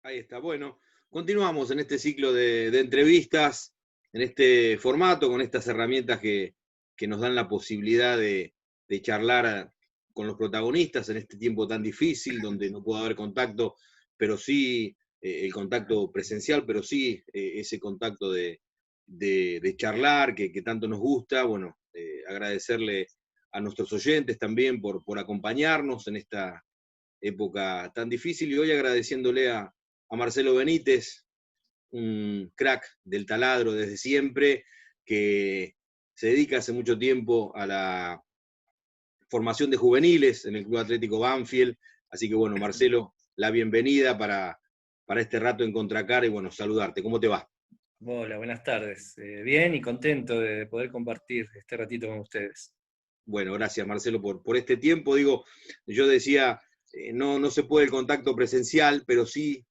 Ahí está. Bueno, continuamos en este ciclo de entrevistas, en este formato, con estas herramientas que nos dan la posibilidad de charlar con los protagonistas en este tiempo tan difícil, donde no puede haber contacto, pero sí el contacto presencial, pero sí ese contacto de charlar que tanto nos gusta. Bueno, agradecerle a nuestros oyentes también por acompañarnos en esta época tan difícil y hoy agradeciéndole a Marcelo Benítez, un crack del taladro desde siempre, que se dedica hace mucho tiempo a la formación de juveniles en el Club Atlético Banfield. Así que bueno, Marcelo, la bienvenida para este rato en Contracara y bueno, saludarte. ¿Cómo te va? Hola, buenas tardes. Bien y contento de poder compartir este ratito con ustedes. Bueno, gracias Marcelo por este tiempo. Digo, yo decía, no se puede el contacto presencial, pero sí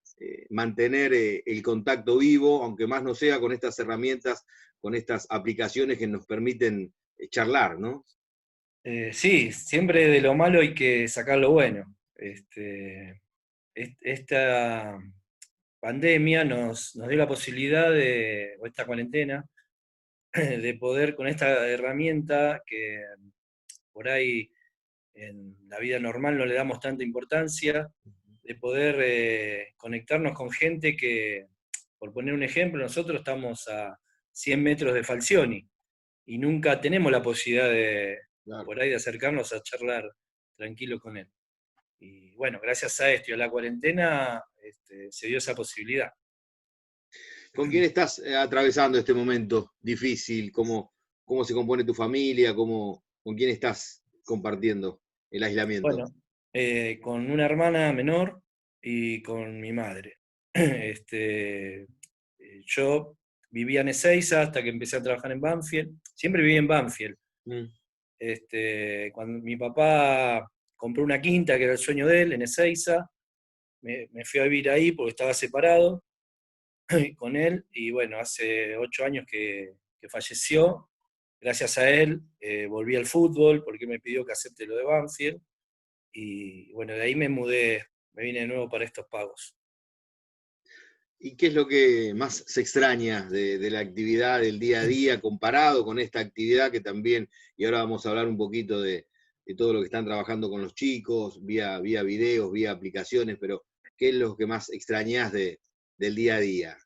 mantener el contacto vivo, aunque más no sea con estas herramientas, con estas aplicaciones que nos permiten charlar, ¿no? Sí, siempre de lo malo hay que sacar lo bueno. Esta pandemia nos dio la posibilidad o esta cuarentena, de poder con esta herramienta que por ahí en la vida normal no le damos tanta importancia, de poder conectarnos con gente que, por poner un ejemplo, nosotros estamos a 100 metros de Falcioni y nunca tenemos la posibilidad Claro. por ahí de acercarnos a charlar tranquilo con él. Y bueno, gracias a esto y a la cuarentena se dio esa posibilidad. ¿Con quién estás atravesando este momento difícil? ¿Cómo se compone tu familia? ¿Con quién estás compartiendo el aislamiento? Bueno, con una hermana menor y con mi madre. Yo vivía en Ezeiza hasta que empecé a trabajar en Banfield. Siempre viví en Banfield. Mm. Cuando mi papá compró una quinta, que era el sueño de él, en Ezeiza, me fui a vivir ahí porque estaba separado con él. Y bueno, hace 8 años que falleció. Gracias a él volví al fútbol porque me pidió que acepte lo de Banfield. Y bueno, de ahí me mudé, me vine de nuevo para estos pagos. ¿Y qué es lo que más se extraña de la actividad del día a día comparado con esta actividad que también, y ahora vamos a hablar un poquito de todo lo que están trabajando con los chicos, vía videos, vía aplicaciones, pero ¿qué es lo que más extrañas del día a día?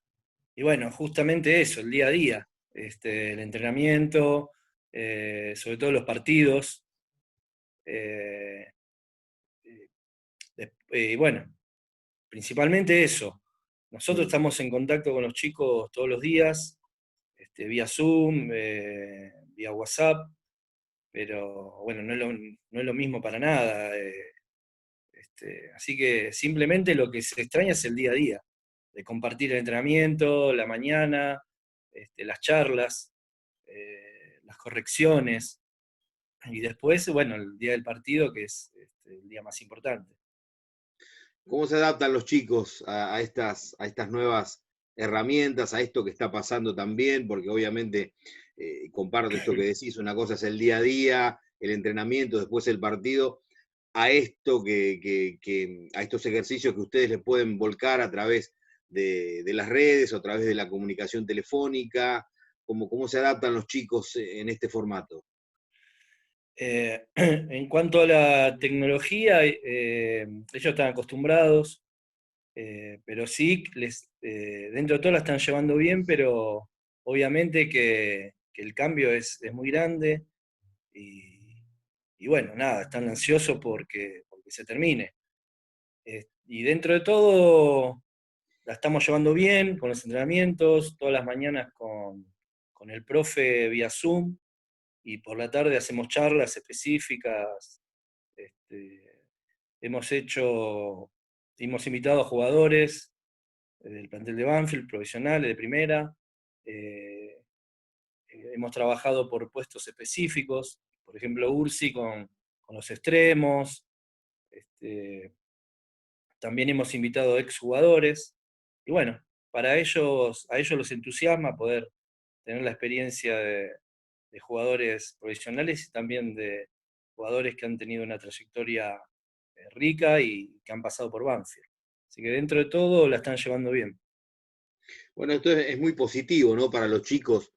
Y bueno, justamente eso, el día a día, el entrenamiento, sobre todo los partidos. eh, y bueno, principalmente eso. Nosotros Mm. estamos en contacto con los chicos todos los días, vía Zoom, vía WhatsApp, pero bueno, no es lo mismo para nada. Así que simplemente lo que se extraña es el día a día, de compartir el entrenamiento, la mañana, las charlas, las correcciones, y después, bueno, el día del partido, que es el día más importante. ¿Cómo se adaptan los chicos a estas nuevas herramientas, a esto que está pasando también? Porque obviamente comparto esto que decís, una cosa es el día a día, el entrenamiento, después el partido, a esto a estos ejercicios que ustedes les pueden volcar a través de las redes o a través de la comunicación telefónica. ¿Cómo se adaptan los chicos en este formato? En cuanto a la tecnología, ellos están acostumbrados, pero sí, dentro de todo la están llevando bien, pero obviamente que el cambio es muy grande y, y bueno, nada, están ansiosos porque se termine. Y dentro de todo la estamos llevando bien con los entrenamientos, todas las mañanas con el profe vía Zoom y por la tarde hacemos charlas específicas. Este, hemos hecho, hemos invitado a jugadores del plantel de Banfield, profesionales de primera. eh, Hemos trabajado por puestos específicos, por ejemplo, Ursi con los extremos. Este, También hemos invitado exjugadores. Y bueno, a ellos los entusiasma poder tener la experiencia de jugadores profesionales y también de jugadores que han tenido una trayectoria rica y que han pasado por Banfield. Así que dentro de todo la están llevando bien. Bueno, esto es muy positivo, ¿no? Para los chicos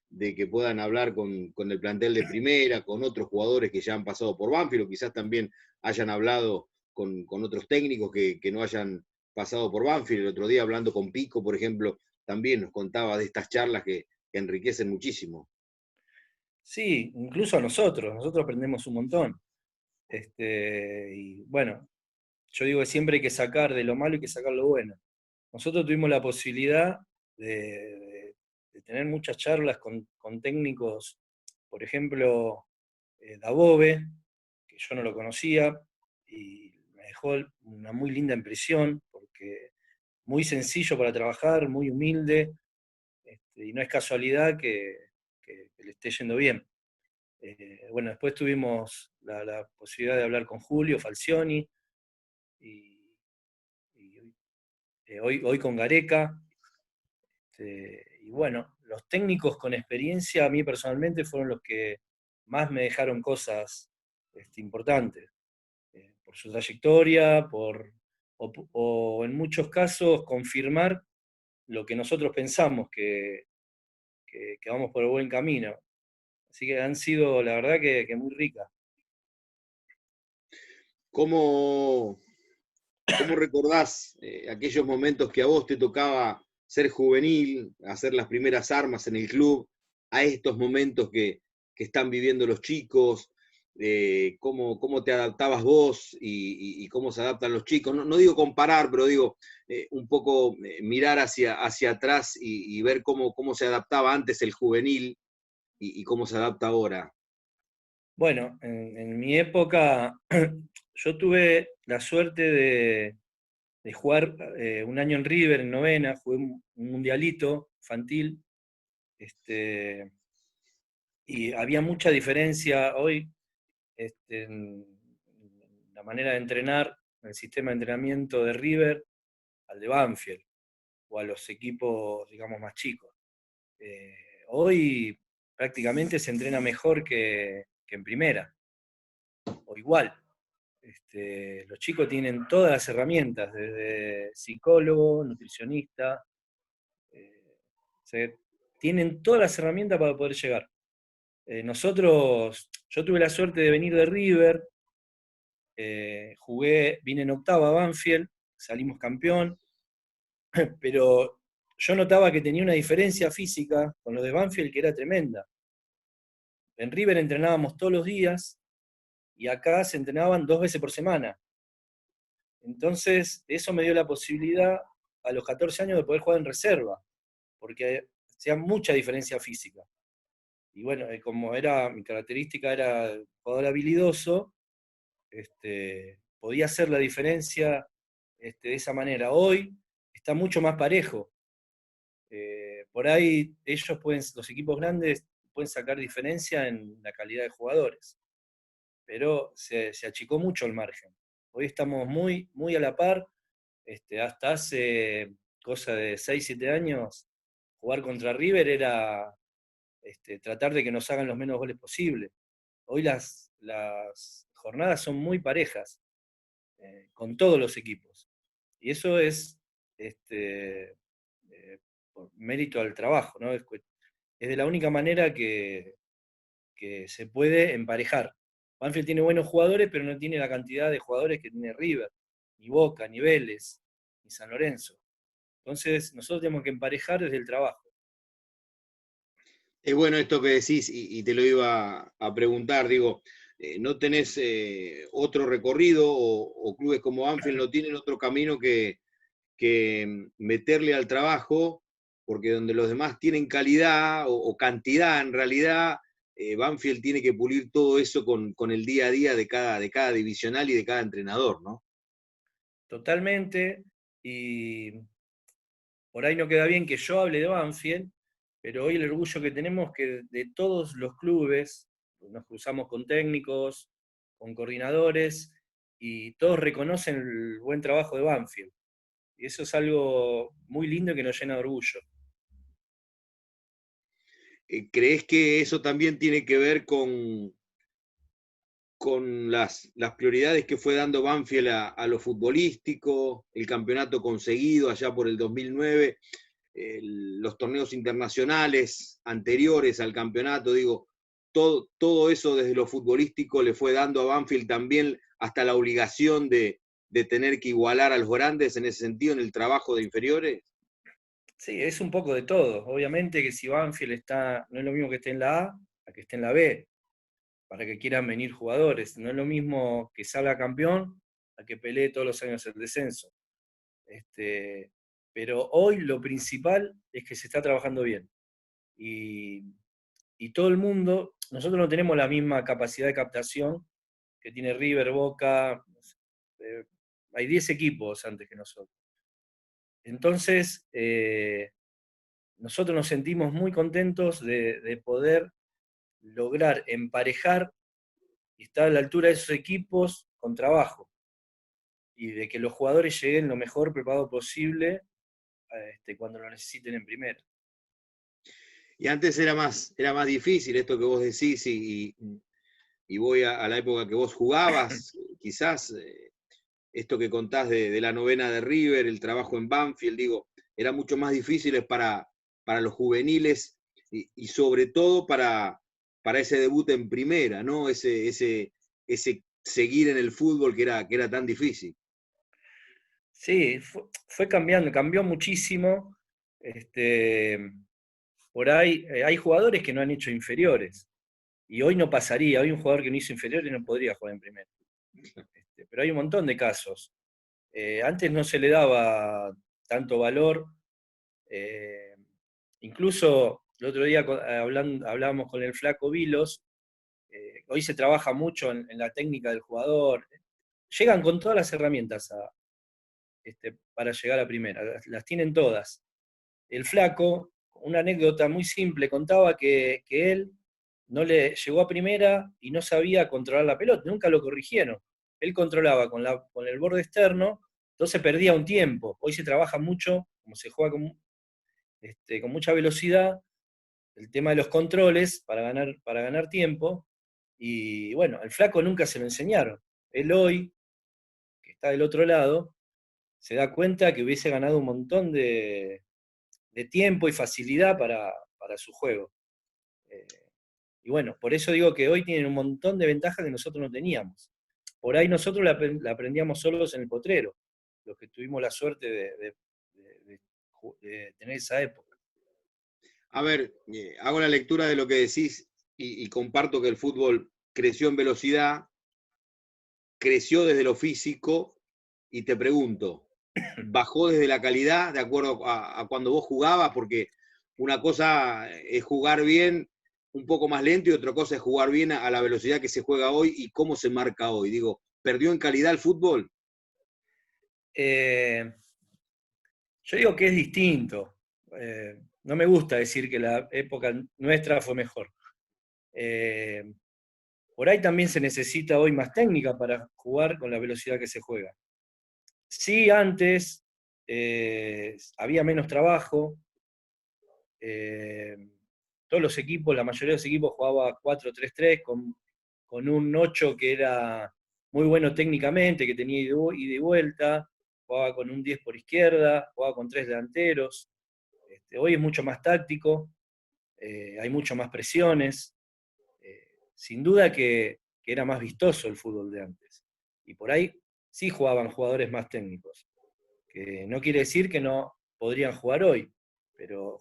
de que puedan hablar con el plantel de primera, con otros jugadores que ya han pasado por Banfield, o quizás también hayan hablado con otros técnicos que no hayan pasado por Banfield. El otro día hablando con Pico, por ejemplo, también nos contaba de estas charlas que enriquecen muchísimo. Sí, incluso a nosotros aprendemos un montón. Y bueno, yo digo que siempre hay que sacar de lo malo y que sacar lo bueno. Nosotros tuvimos la posibilidad de tener muchas charlas con técnicos, por ejemplo, Dabove, que yo no lo conocía, y me dejó una muy linda impresión, porque muy sencillo para trabajar, muy humilde, y no es casualidad que le esté yendo bien. Bueno, después tuvimos la posibilidad de hablar con Julio Falcioni, y, y hoy con Gareca. Y bueno, los técnicos con experiencia a mí personalmente fueron los que más me dejaron cosas importantes, por su trayectoria, o en muchos casos confirmar lo que nosotros pensamos, que vamos por el buen camino. Así que han sido, la verdad, que muy ricas. ¿Cómo, cómo recordás aquellos momentos que a vos te tocaba ser juvenil, hacer las primeras armas en el club, a estos momentos que están viviendo los chicos? ¿Cómo te adaptabas vos y cómo se adaptan los chicos? No digo comparar, pero digo un poco mirar hacia atrás y ver cómo se adaptaba antes el juvenil y cómo se adapta ahora. Bueno, en mi época yo tuve la suerte de jugar un año en River, en novena, jugué un mundialito infantil, y había mucha diferencia hoy en la manera de entrenar, en el sistema de entrenamiento de River, al de Banfield, o a los equipos, digamos, más chicos. Eh, Hoy prácticamente se entrena mejor que en primera, o igual. Los chicos tienen todas las herramientas, desde psicólogo, nutricionista, se, tienen todas las herramientas para poder llegar. Yo tuve la suerte de venir de River, vine en octava a Banfield, salimos campeón, pero yo notaba que tenía una diferencia física con los de Banfield que era tremenda. En River entrenábamos todos los días y acá se entrenaban 2 veces por semana. Entonces, eso me dio la posibilidad a los 14 años de poder jugar en reserva, porque hacía mucha diferencia física. Y bueno, como mi característica era jugador habilidoso, podía hacer la diferencia de esa manera. Hoy está mucho más parejo. Por ahí los equipos grandes pueden sacar diferencia en la calidad de jugadores, pero se achicó mucho el margen. Hoy estamos muy, muy a la par. Hasta hace cosa de 6 7 años, jugar contra River era tratar de que nos hagan los menos goles posible. Hoy las jornadas son muy parejas, con todos los equipos. Y eso es por mérito al trabajo, ¿no? Es de la única manera que se puede emparejar. Banfield tiene buenos jugadores, pero no tiene la cantidad de jugadores que tiene River, ni Boca, ni Vélez, ni San Lorenzo. Entonces, nosotros tenemos que emparejar desde el trabajo. Es bueno esto que decís y te lo iba a preguntar, digo, ¿no tenés otro recorrido o clubes como Anfield no tienen otro camino que meterle al trabajo? Porque donde los demás tienen calidad o cantidad, en realidad, Banfield tiene que pulir todo eso con el día a día de cada divisional y de cada entrenador, ¿no? Totalmente. Y por ahí no queda bien que yo hable de Banfield, pero hoy el orgullo que tenemos es que de todos los clubes nos cruzamos con técnicos, con coordinadores, y todos reconocen el buen trabajo de Banfield. Y eso es algo muy lindo que nos llena de orgullo. ¿Crees que eso también tiene que ver con las prioridades que fue dando Banfield a lo futbolístico, el campeonato conseguido allá por el 2009, los torneos internacionales anteriores al campeonato, digo, todo eso desde lo futbolístico le fue dando a Banfield también hasta la obligación de tener que igualar a los grandes en ese sentido, en el trabajo de inferiores. Sí, es un poco de todo. Obviamente que si Banfield está, no es lo mismo que esté en la A que esté en la B, para que quieran venir jugadores. No es lo mismo que salga campeón a que pelee todos los años el descenso. Pero hoy lo principal es que se está trabajando bien. Y, y todo el mundo, nosotros no tenemos la misma capacidad de captación que tiene River, Boca, hay 10 equipos antes que nosotros. Entonces, nosotros nos sentimos muy contentos de poder lograr emparejar y estar a la altura de esos equipos con trabajo y de que los jugadores lleguen lo mejor preparado posible cuando lo necesiten en primera. Y antes era más difícil esto que vos decís, y voy a la época que vos jugabas, quizás esto que contás de la novena de River, el trabajo en Banfield, digo, era mucho más difícil para los juveniles y sobre todo para ese debut en primera, ¿no? Ese seguir en el fútbol que era tan difícil. Sí, fue cambiando, cambió muchísimo. Por ahí hay jugadores que no han hecho inferiores. Y hoy no pasaría, hoy un jugador que no hizo inferiores no podría jugar en primera. Pero hay un montón de casos. Antes no se le daba tanto valor. eh, Incluso el otro día hablábamos con el Flaco Vilos. Hoy se trabaja mucho en la técnica del jugador. Llegan con todas las herramientas para llegar a primera, las tienen todas. El Flaco, una anécdota muy simple, contaba que él no le llegó a primera y no sabía controlar la pelota, nunca lo corrigieron. Él controlaba con el borde externo, entonces perdía un tiempo. Hoy se trabaja mucho, como se juega con mucha velocidad, el tema de los controles para ganar tiempo. Y bueno, al Flaco nunca se lo enseñaron. Él hoy, que está del otro lado, se da cuenta que hubiese ganado un montón de tiempo y facilidad para su juego. Eh, y bueno, por eso digo que hoy tienen un montón de ventajas que nosotros no teníamos. Por ahí nosotros la aprendíamos solos en el potrero, los que tuvimos la suerte de tener esa época. A ver, hago la lectura de lo que decís y comparto que el fútbol creció en velocidad, creció desde lo físico, y te pregunto, ¿bajó desde la calidad de acuerdo a cuando vos jugabas? Porque una cosa es jugar bien un poco más lento y otra cosa es jugar bien a la velocidad que se juega hoy y cómo se marca hoy. Digo, ¿perdió en calidad el fútbol? Eh, yo digo que es distinto. No me gusta decir que la época nuestra fue mejor. Eh, por ahí también se necesita hoy más técnica para jugar con la velocidad que se juega. Sí, antes había menos trabajo. eh, Todos los equipos, la mayoría de los equipos jugaba 4-3-3 con un 8 que era muy bueno técnicamente, que tenía ida y vuelta, jugaba con un 10 por izquierda, jugaba con 3 delanteros. Hoy es mucho más táctico, hay mucho más presiones. Sin duda que era más vistoso el fútbol de antes. Y por ahí sí jugaban jugadores más técnicos, que no quiere decir que no podrían jugar hoy, pero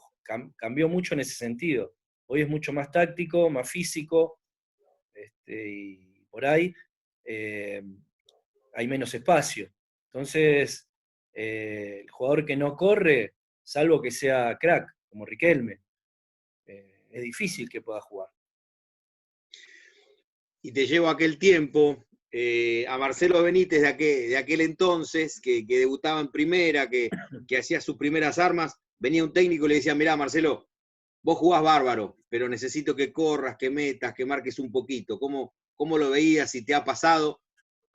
cambió mucho en ese sentido. Hoy es mucho más táctico, más físico, y por ahí eh, hay menos espacio. Entonces, el jugador que no corre, salvo que sea crack, como Riquelme, es difícil que pueda jugar. Y te llevo a aquel tiempo, a Marcelo Benítez de aquel entonces, que debutaba en primera, que hacía sus primeras armas, venía un técnico y le decía, mirá Marcelo, vos jugás bárbaro, pero necesito que corras, que metas, que marques un poquito. ¿Cómo lo veías? Si te ha pasado.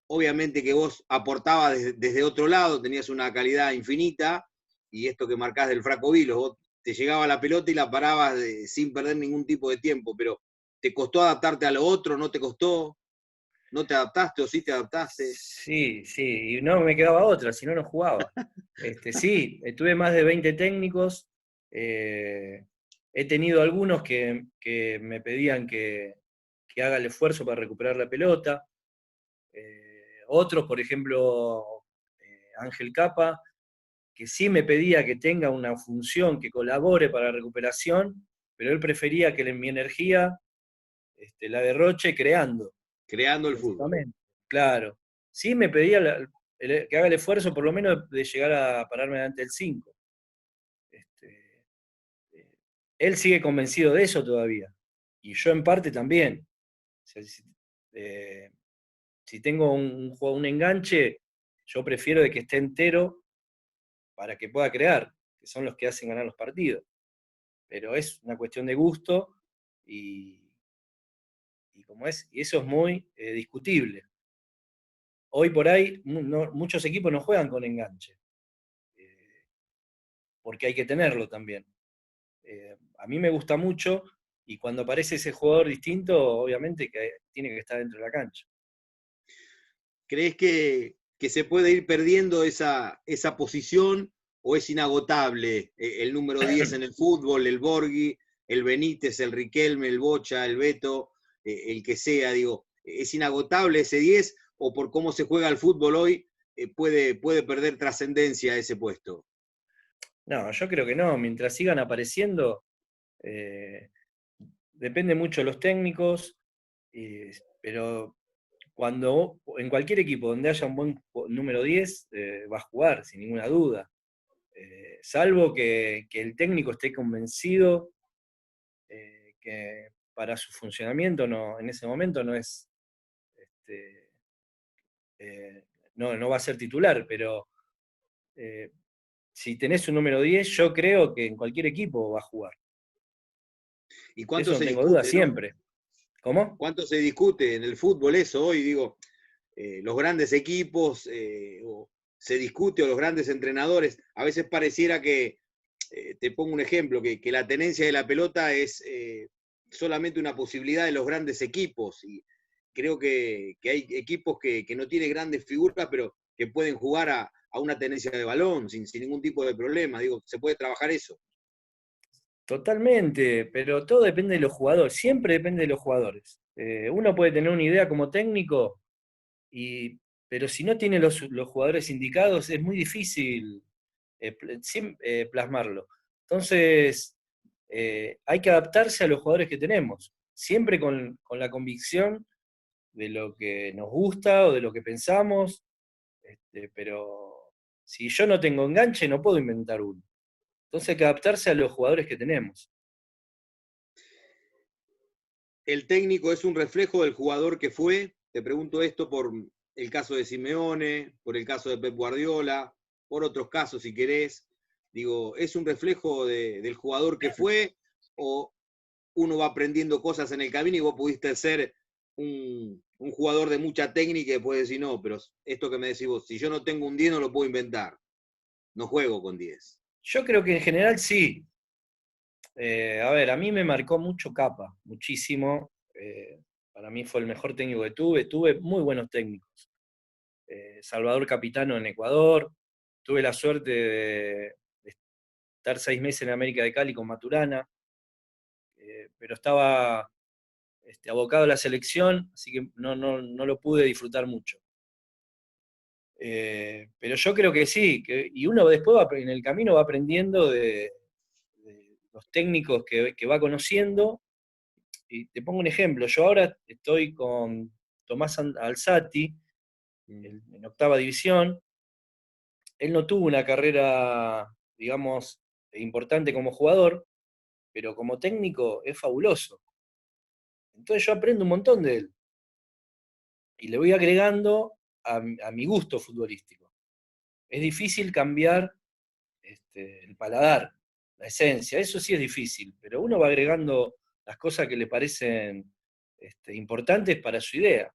Obviamente que vos aportabas desde otro lado, tenías una calidad infinita, y esto que marcás del Flaco Vilos, vos te llegaba la pelota y la parabas sin perder ningún tipo de tiempo, pero ¿te costó adaptarte a lo otro? ¿No te costó? ¿No te adaptaste o sí te adaptaste? Sí, sí, y no me quedaba otra, si no, no jugaba. Sí, tuve más de 20 técnicos, eh, he tenido algunos que me pedían que haga el esfuerzo para recuperar la pelota, otros, por ejemplo, Ángel Capa, que sí me pedía que tenga una función que colabore para la recuperación, pero él prefería que mi energía la derroche creando, Creando el fútbol. defensivamente. Claro. Sí me pedía que haga el esfuerzo por lo menos de llegar a pararme delante del 5. Este, Él sigue convencido de eso todavía. Y yo en parte también. O sea, eh, si tengo un enganche, yo prefiero de que esté entero para que pueda crear, que son los que hacen ganar los partidos. Pero es una cuestión de gusto y, y eso es muy discutible. Hoy por ahí muchos equipos no juegan con enganche, eh, porque hay que tenerlo también. A mí me gusta mucho y cuando aparece ese jugador distinto, obviamente que tiene que estar dentro de la cancha. ¿Crees que se puede ir perdiendo esa posición o es inagotable el número 10 en el fútbol, el Borghi, el Benítez, el Riquelme, el Bocha, el Beto, el que sea, digo, ¿es inagotable ese 10 o por cómo se juega el fútbol hoy puede perder trascendencia ese puesto? No, yo creo que no. Mientras sigan apareciendo, eh, depende mucho de los técnicos, pero en cualquier equipo donde haya un buen número 10, va a jugar, sin ninguna duda. Salvo que el técnico esté convencido que para su funcionamiento en ese momento no es, este, no va a ser titular, pero eh, si tenés un número 10, yo creo que en cualquier equipo va a jugar. ¿Y De cuánto eso no se tengo duda discute, no? siempre. ¿Cómo? ¿Cuánto se discute en el fútbol eso hoy? Digo, los grandes equipos, o se discute, o los grandes entrenadores, a veces pareciera que, te pongo un ejemplo, que la tenencia de la pelota es solamente una posibilidad de los grandes equipos. Y creo que hay equipos que no tienen grandes figuras, pero que pueden jugar a una tenencia de balón sin ningún tipo de problema. Digo, se puede trabajar eso. Totalmente, pero todo depende de los jugadores, siempre depende de los jugadores. Uno puede tener una idea como técnico, pero si no tiene los jugadores indicados es muy difícil plasmarlo. Entonces, hay que adaptarse a los jugadores que tenemos, siempre con la convicción de lo que nos gusta o de lo que pensamos, pero si yo no tengo enganche no puedo inventar uno. Entonces hay que adaptarse a los jugadores que tenemos. El técnico es un reflejo del jugador que fue. Te pregunto esto por el caso de Simeone, por el caso de Pep Guardiola, por otros casos si querés. Digo, ¿es un reflejo del jugador que fue o uno va aprendiendo cosas en el camino y vos pudiste ser un jugador de mucha técnica y después decir, no, pero esto que me decís vos, si yo no tengo un 10 no lo puedo inventar, no juego con 10. Yo creo que en general sí. A ver, a mí me marcó mucho Capa, muchísimo. Para mí fue el mejor técnico que tuve. Tuve muy buenos técnicos. Salvador Capitano en Ecuador. Tuve la suerte de estar 6 meses en América de Cali con Maturana. Pero estaba abocado a la selección, así que no lo pude disfrutar mucho. Pero yo creo que sí, y uno después en el camino va aprendiendo de los técnicos que va conociendo. Y te pongo un ejemplo, yo ahora estoy con Tomás Alzati en octava división. Él no tuvo una carrera, digamos, importante como jugador, pero como técnico es fabuloso. Entonces yo aprendo un montón de él y le voy agregando a mi gusto futbolístico. Es difícil cambiar el paladar, la esencia, eso sí es difícil, pero uno va agregando las cosas que le parecen importantes para su idea.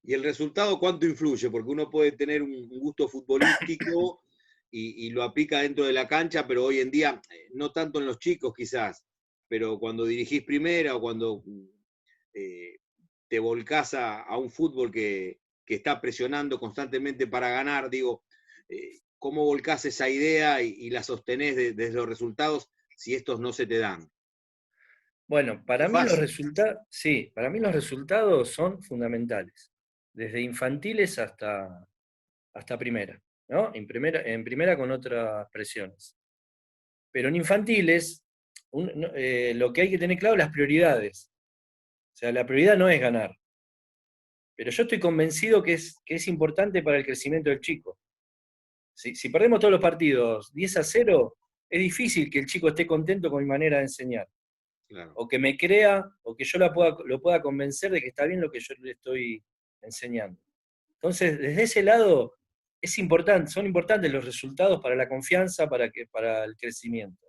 ¿Y el resultado cuánto influye? Porque uno puede tener un gusto futbolístico y lo aplica dentro de la cancha, pero hoy en día, no tanto en los chicos quizás, pero cuando dirigís primera o cuando te volcás a un fútbol que está presionando constantemente para ganar, digo, ¿cómo volcás esa idea y la sostenés desde los resultados si estos no se te dan? Bueno, para Es mí los fácil, resultados, sí, para mí los resultados son fundamentales, desde infantiles hasta primera, ¿no? En primera con otras presiones. Pero en infantiles, lo que hay que tener claro es las prioridades. O sea, la prioridad no es ganar, pero yo estoy convencido que es importante para el crecimiento del chico. Si perdemos todos los partidos 10-0, es difícil que el chico esté contento con mi manera de enseñar, claro. o que me crea, o que yo lo pueda convencer de que está bien lo que yo le estoy enseñando. Entonces, desde ese lado, son importantes los resultados para la confianza, para el crecimiento.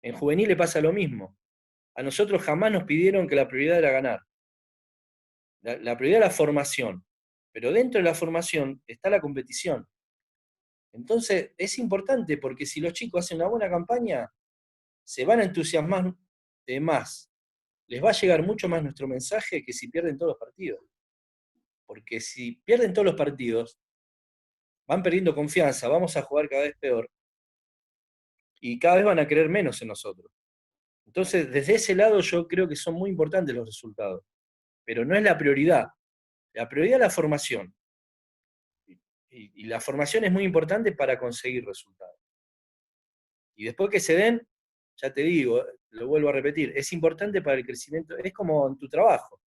En juvenil le pasa lo mismo. A nosotros jamás nos pidieron que la prioridad era ganar. La prioridad es la formación, pero dentro de la formación está la competición. Entonces, es importante porque si los chicos hacen una buena campaña, se van a entusiasmar de más. Les va a llegar mucho más nuestro mensaje que si pierden todos los partidos. Porque si pierden todos los partidos, van perdiendo confianza, vamos a jugar cada vez peor y cada vez van a creer menos en nosotros. Entonces, desde ese lado yo creo que son muy importantes los resultados, pero no es la prioridad. La prioridad es la formación. Y la formación es muy importante para conseguir resultados. Y después que se den, ya te digo, lo vuelvo a repetir, es importante para el crecimiento, es como en tu trabajo.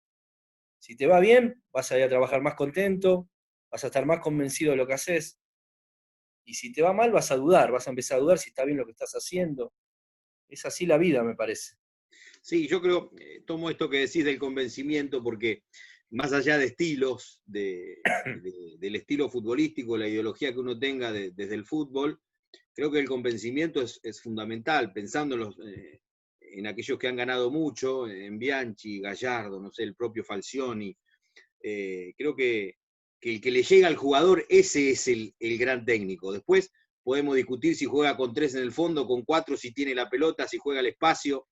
Si te va bien, vas a ir a trabajar más contento, vas a estar más convencido de lo que haces, y si te va mal, vas a dudar, vas a empezar a dudar si está bien lo que estás haciendo. Es así la vida, me parece. Sí, yo creo, tomo esto que decís del convencimiento porque más allá de estilos, del estilo futbolístico, la ideología que uno tenga desde el fútbol, creo que el convencimiento es fundamental, pensando en aquellos que han ganado mucho, en Bianchi, Gallardo, no sé, el propio Falcioni. Creo que el que le llega al jugador, ese es el gran técnico. Después podemos discutir si juega con 3 en el fondo, con 4 si tiene la pelota, si juega al espacio,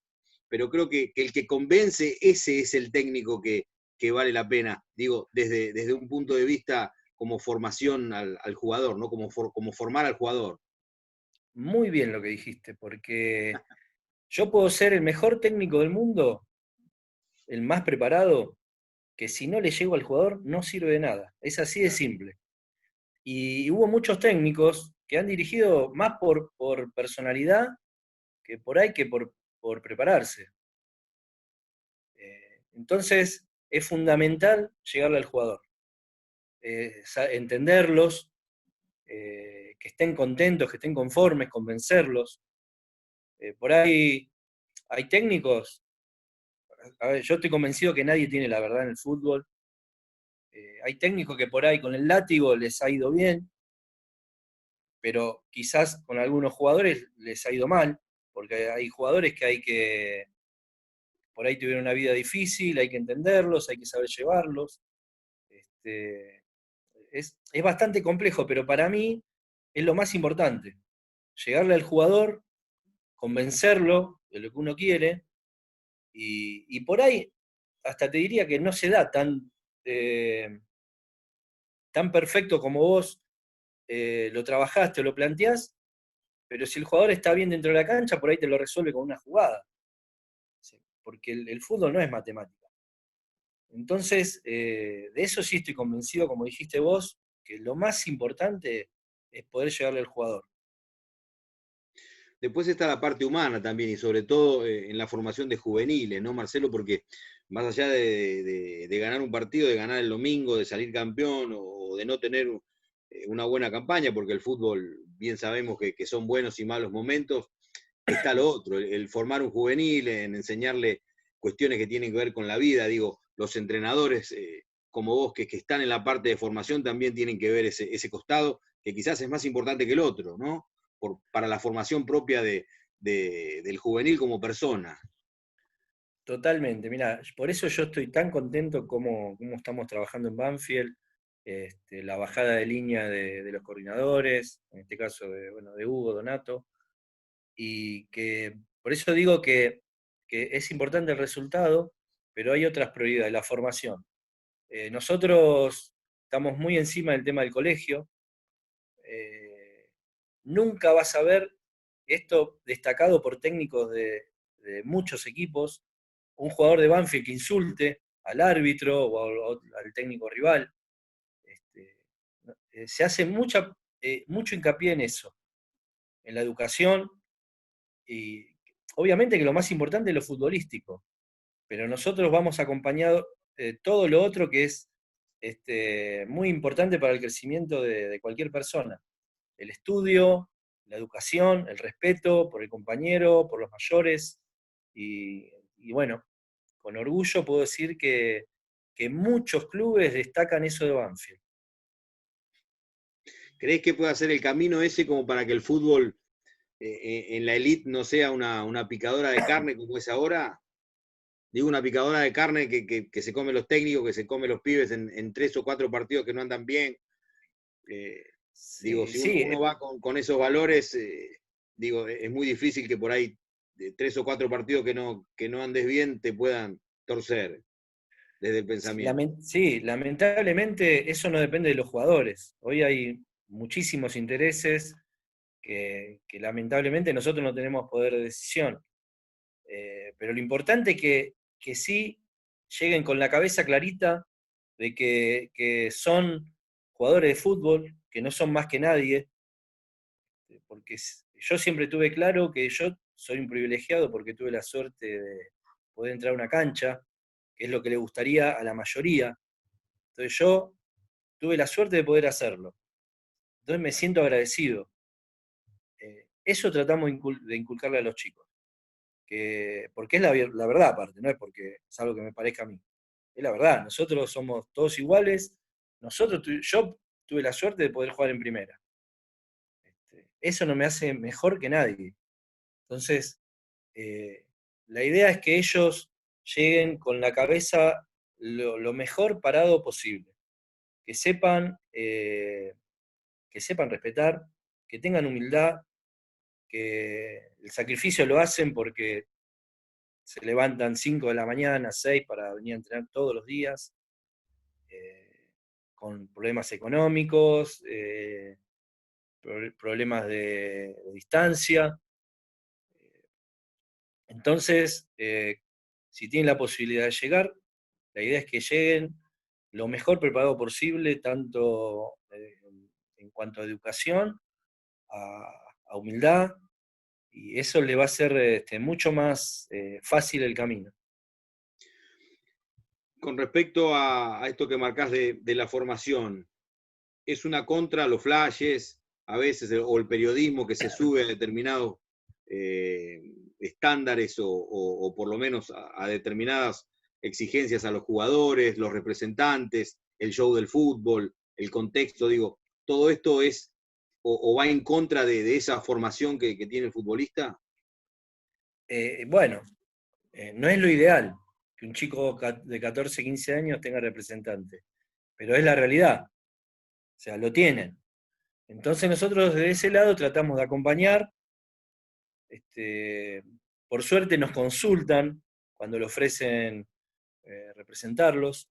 pero creo que el que convence, ese es el técnico que vale la pena, digo, desde un punto de vista como formación al jugador, ¿no? Como formar al jugador. Muy bien lo que dijiste, porque yo puedo ser el mejor técnico del mundo, el más preparado, que si no le llego al jugador no sirve de nada. Es así de simple. Y hubo muchos técnicos que han dirigido más por personalidad que por ahí que por prepararse. Entonces, es fundamental llegarle al jugador, entenderlos, que estén contentos, que estén conformes, convencerlos. Por ahí hay técnicos, a ver, yo estoy convencido que nadie tiene la verdad en el fútbol. Hay técnicos que por ahí con el látigo les ha ido bien, pero quizás con algunos jugadores les ha ido mal, porque hay jugadores por ahí tuvieron una vida difícil, hay que entenderlos, hay que saber llevarlos. Este, es bastante complejo, pero para mí es lo más importante. Llegarle al jugador, convencerlo de lo que uno quiere, y por ahí hasta te diría que no se da tan perfecto como vos lo trabajaste o lo planteás, pero si el jugador está bien dentro de la cancha, por ahí te lo resuelve con una jugada. ¿Sí? Porque el fútbol no es matemática. Entonces, de eso sí estoy convencido, como dijiste vos, que lo más importante es poder llegarle al jugador. Después está la parte humana también, y sobre todo en la formación de juveniles, ¿no, Marcelo? Porque más allá de ganar un partido, de ganar el domingo, de salir campeón o de no tener una buena campaña, porque el fútbol bien sabemos que son buenos y malos momentos, está lo otro, el formar un juvenil, en enseñarle cuestiones que tienen que ver con la vida. Digo, los entrenadores como vos que están en la parte de formación también tienen que ver ese costado, que quizás es más importante que el otro, ¿no? Para la formación propia del juvenil como persona. Totalmente, mira, por eso yo estoy tan contento como estamos trabajando en Banfield, la bajada de línea de los coordinadores, en este caso de Hugo Donato, y que por eso digo que es importante el resultado, pero hay otras prioridades, la formación. Nosotros estamos muy encima del tema del colegio. Nunca vas a ver esto destacado por técnicos de muchos equipos, un jugador de Banfield que insulte al árbitro o al técnico rival. Este, se hace mucho hincapié en eso, en la educación, y obviamente que lo más importante es lo futbolístico, pero nosotros vamos acompañados de todo lo otro que es muy importante para el crecimiento de cualquier persona. El estudio, la educación, el respeto por el compañero, por los mayores, y bueno, con orgullo puedo decir que muchos clubes destacan eso de Banfield. ¿Crees que puede ser el camino ese como para que el fútbol en la elite no sea una picadora de carne como es ahora? Digo, una picadora de carne que se come los técnicos, que se come los pibes en 3 o 4 partidos que no andan bien. Eh, Digo, Sí, si sí, uno va con esos valores, digo, es muy difícil que por ahí 3 o 4 partidos que no andes bien te puedan torcer desde el sí, pensamiento. sí, lamentablemente eso no depende de los jugadores. Hoy hay muchísimos intereses que lamentablemente nosotros no tenemos poder de decisión. Pero lo importante es que sí lleguen con la cabeza clarita de que son jugadores de fútbol, que no son más que nadie, porque yo siempre tuve claro que yo soy un privilegiado porque tuve la suerte de poder entrar a una cancha, que es lo que le gustaría a la mayoría. Entonces yo tuve la suerte de poder hacerlo. Entonces me siento agradecido. Eso tratamos de inculcarle a los chicos, porque es la verdad aparte, no es porque es algo que me parezca a mí. Es la verdad, nosotros somos todos iguales. Yo tuve la suerte de poder jugar en primera. Eso no me hace mejor que nadie. Entonces, eh, la idea es que ellos lleguen con la cabeza lo mejor parado posible, que sepan, que sepan respetar, que tengan humildad, que el sacrificio lo hacen porque se levantan 5 de la mañana, 6 para venir a entrenar todos los días, eh, con problemas económicos, problemas de distancia. Entonces, si tienen la posibilidad de llegar, la idea es que lleguen lo mejor preparado posible, tanto en cuanto a educación, a, a humildad, y eso le va a hacer mucho más fácil el camino. Con respecto a esto que marcás de la formación, ¿es una contra los flashes a veces o el periodismo que se sube a determinados eh, estándares o por lo menos a determinadas exigencias a los jugadores, los representantes, el show del fútbol, el contexto? Digo, ¿todo esto es o va en contra de esa formación que tiene el futbolista? Bueno, no es lo ideal que un chico de 14, 15 años tenga representante, pero es la realidad, o sea, lo tienen. Entonces nosotros desde ese lado tratamos de acompañar. Por suerte nos consultan cuando le ofrecen representarlos,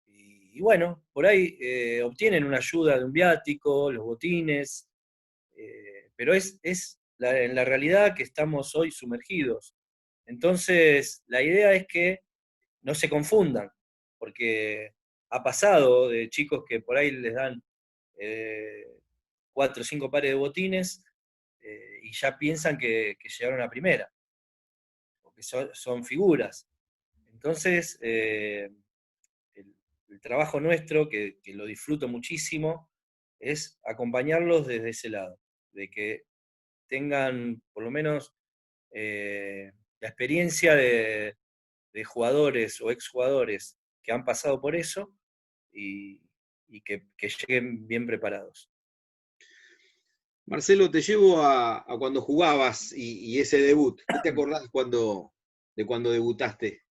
y bueno, por ahí obtienen una ayuda de un viático, los botines, pero en la realidad que estamos hoy sumergidos. Entonces, la idea es que no se confundan, porque ha pasado de chicos que por ahí les dan 4 o 5 pares de botines y ya piensan que llegaron a primera, porque son figuras. Entonces, el trabajo nuestro, que lo disfruto muchísimo, es acompañarlos desde ese lado, de que tengan por lo menos la experiencia de jugadores o exjugadores que han pasado por eso y, y que lleguen bien preparados. Marcelo, te llevo a cuando jugabas y ese debut. ¿Qué te acordás de cuando debutaste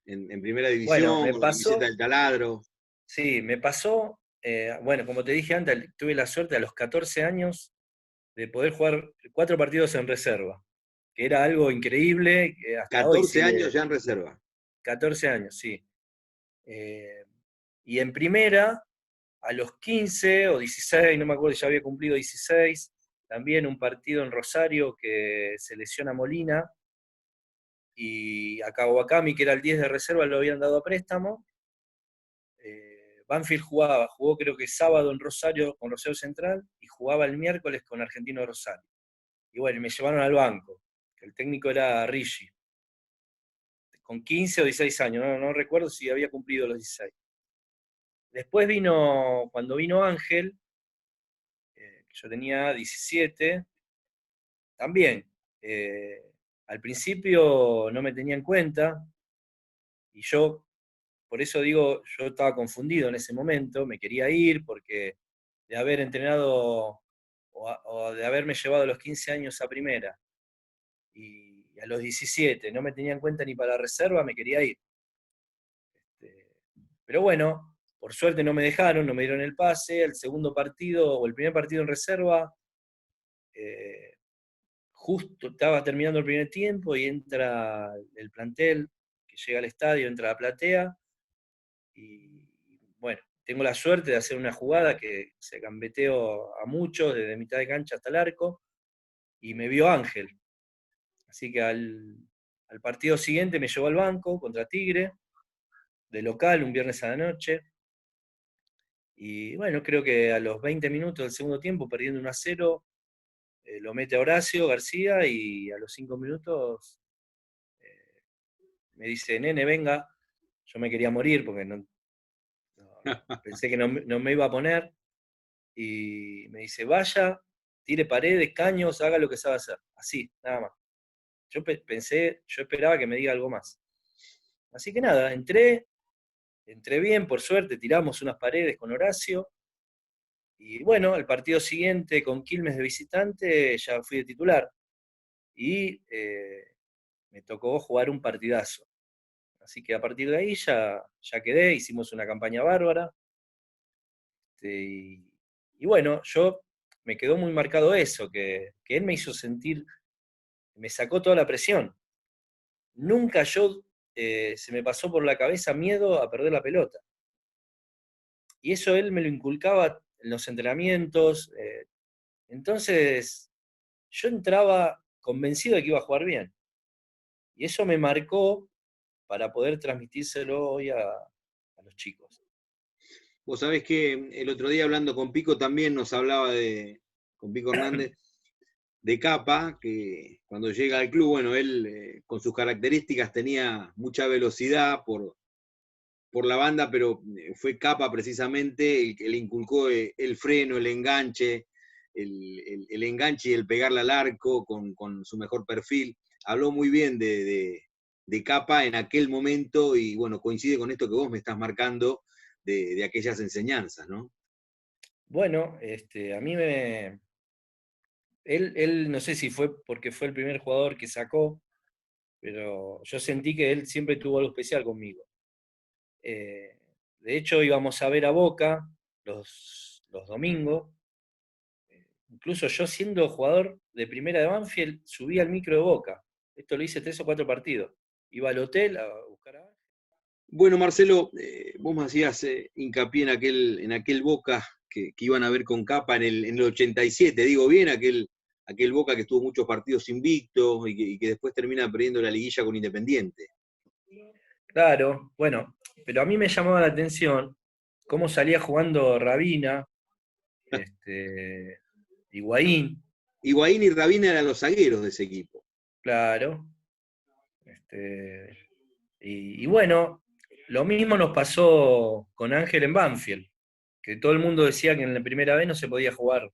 en primera Bueno, división me con la camiseta pasó, del taladro? sí, me pasó, bueno, como te dije antes, tuve la suerte a los 14 años de poder jugar 4 partidos en reserva, que era algo increíble, que hasta hoy 14 años sigue, ya en reserva. 14 años, sí. Y en primera, a los 15 o 16, no me acuerdo, ya había cumplido 16, también un partido en Rosario que se lesiona Molina, y a Kawakami, que era el 10 de reserva, lo habían dado a préstamo. Banfield jugó creo que sábado en Rosario con Rosario Central, y jugaba el miércoles con Argentino de Rosario. Y bueno, me llevaron al banco, que el técnico era Ricci, con 15 o 16 años, no recuerdo si había cumplido los 16. Después cuando vino Ángel, yo tenía 17, también. Al principio no me tenía en cuenta, y yo, por eso digo, yo estaba confundido en ese momento, me quería ir porque de haber entrenado o de haberme llevado a los 15 años a primera, y a los 17 no me tenía en cuenta ni para la reserva, me quería ir. Pero bueno, por suerte no me dejaron, no me dieron el pase. El segundo partido, o el primer partido en reserva, justo estaba terminando el primer tiempo y entra el plantel, que llega al estadio, entra a la platea, y bueno, tengo la suerte de hacer una jugada que se gambeteó a muchos, desde mitad de cancha hasta el arco, y me vio Ángel. Así que al partido siguiente me llevó al banco contra Tigre, de local, un viernes a la noche. Y bueno, creo que a los 20 minutos del segundo tiempo, perdiendo 1-0, lo mete a Horacio García, y a los 5 minutos me dice, nene, venga. Yo me quería morir porque pensé que no me iba a poner. Y me dice, vaya, tire paredes, caños, haga lo que sabe hacer. Así, nada más. Yo esperaba que me diga algo más. Así que nada, entré bien, por suerte, tiramos unas paredes con Horacio. Y bueno, el partido siguiente con Quilmes de visitante ya fui de titular. Y me tocó jugar un partidazo. Así que a partir de ahí ya quedé, hicimos una campaña bárbara. Y bueno, me quedó muy marcado eso, que él me hizo sentir, me sacó toda la presión. Nunca se me pasó por la cabeza miedo a perder la pelota. Y eso él me lo inculcaba en los entrenamientos. Entonces, yo entraba convencido de que iba a jugar bien. Y eso me marcó para poder transmitírselo hoy a los chicos. Vos sabés que el otro día hablando con Pico también nos hablaba con Pico Hernández, de Capa, que cuando llega al club, bueno, él con sus características tenía mucha velocidad por la banda, pero fue Capa precisamente el que le inculcó el freno, el enganche, el enganche y el pegarle al arco con su mejor perfil. Habló muy bien de Capa en aquel momento, y bueno, coincide con esto que vos me estás marcando de aquellas enseñanzas, ¿no? Bueno, a mí él no sé si fue porque fue el primer jugador que sacó, pero yo sentí que él siempre tuvo algo especial conmigo. De hecho, íbamos a ver a Boca los domingos. Incluso yo, siendo jugador de primera de Banfield, subí al micro de Boca. Esto lo hice 3 o 4 partidos. Iba al hotel a buscar a Ángel. Bueno, Marcelo, vos me hacías hincapié en aquel Boca que iban a ver con Capa en el 87, digo bien, aquel Boca que estuvo muchos partidos invictos y que después termina perdiendo la liguilla con Independiente. Claro, bueno, pero a mí me llamaba la atención cómo salía jugando Rabina, Higuaín, Higuaín y Rabina eran los zagueros de ese equipo. claro. Y bueno, lo mismo nos pasó con Ángel en Banfield, que todo el mundo decía que en la primera vez no se podía jugar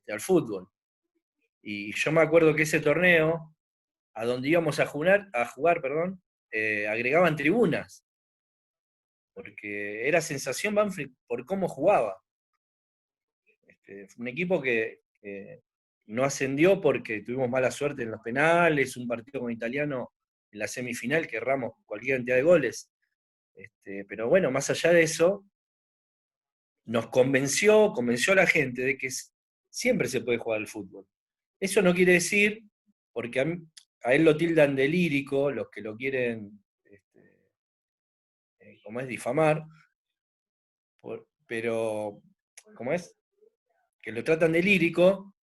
al fútbol. Y yo me acuerdo que ese torneo, a donde íbamos a jugar, perdón, agregaban tribunas, porque era sensación Banfield por cómo jugaba. Fue un equipo que no ascendió porque tuvimos mala suerte en los penales, un partido con Italiano en la semifinal que erramos cualquier cantidad de goles. Pero bueno, más allá de eso, nos convenció a la gente de que siempre se puede jugar al fútbol. Eso no quiere decir, porque a él lo tildan de lírico, los que lo quieren como es difamar, pero como es que lo tratan de lírico,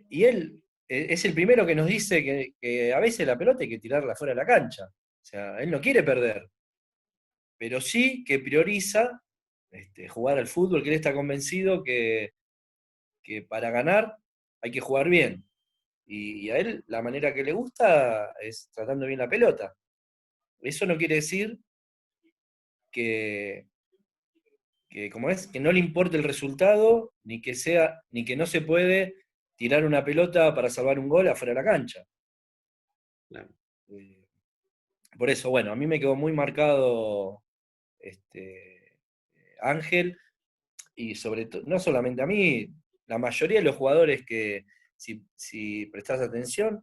y él es el primero que nos dice que a veces la pelota hay que tirarla fuera de la cancha. O sea, él no quiere perder, pero sí que prioriza jugar al fútbol, que él está convencido que para ganar hay que jugar bien. Y a él la manera que le gusta es tratando bien la pelota. Eso no quiere decir que, como es, que no le importe el resultado, ni que no se puede tirar una pelota para salvar un gol afuera de la cancha. Claro. Eh, por eso, bueno, a mí me quedó muy marcado Ángel, y sobre todo, no solamente a mí, la mayoría de los jugadores que, si prestás atención,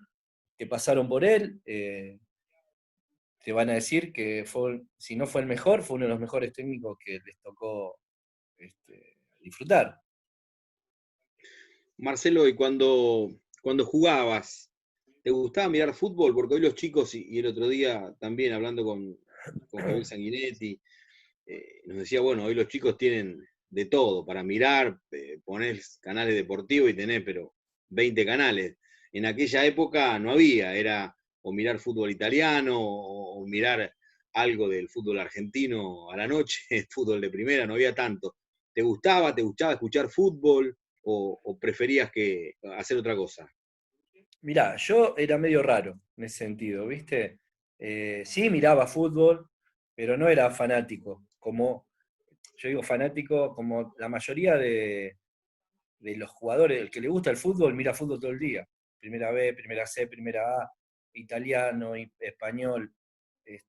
que pasaron por él, te van a decir que si no fue el mejor, fue uno de los mejores técnicos que les tocó disfrutar. Marcelo, y cuando jugabas, ¿te gustaba mirar fútbol? Porque hoy los chicos, y el otro día también hablando con Javier Sanguinetti, nos decía, bueno, hoy los chicos tienen de todo para mirar, ponés canales deportivos y tenés, pero 20 canales. En aquella época no había, era o mirar fútbol italiano o mirar algo del fútbol argentino a la noche, fútbol de primera, no había tanto. ¿Te gustaba escuchar fútbol o preferías que hacer otra cosa? Mirá, yo era medio raro en ese sentido, ¿viste? Sí miraba fútbol, pero no era fanático, como, yo digo fanático, como la mayoría de los jugadores, el que le gusta el fútbol, mira fútbol todo el día. Primera B, primera C, primera A, italiano, español.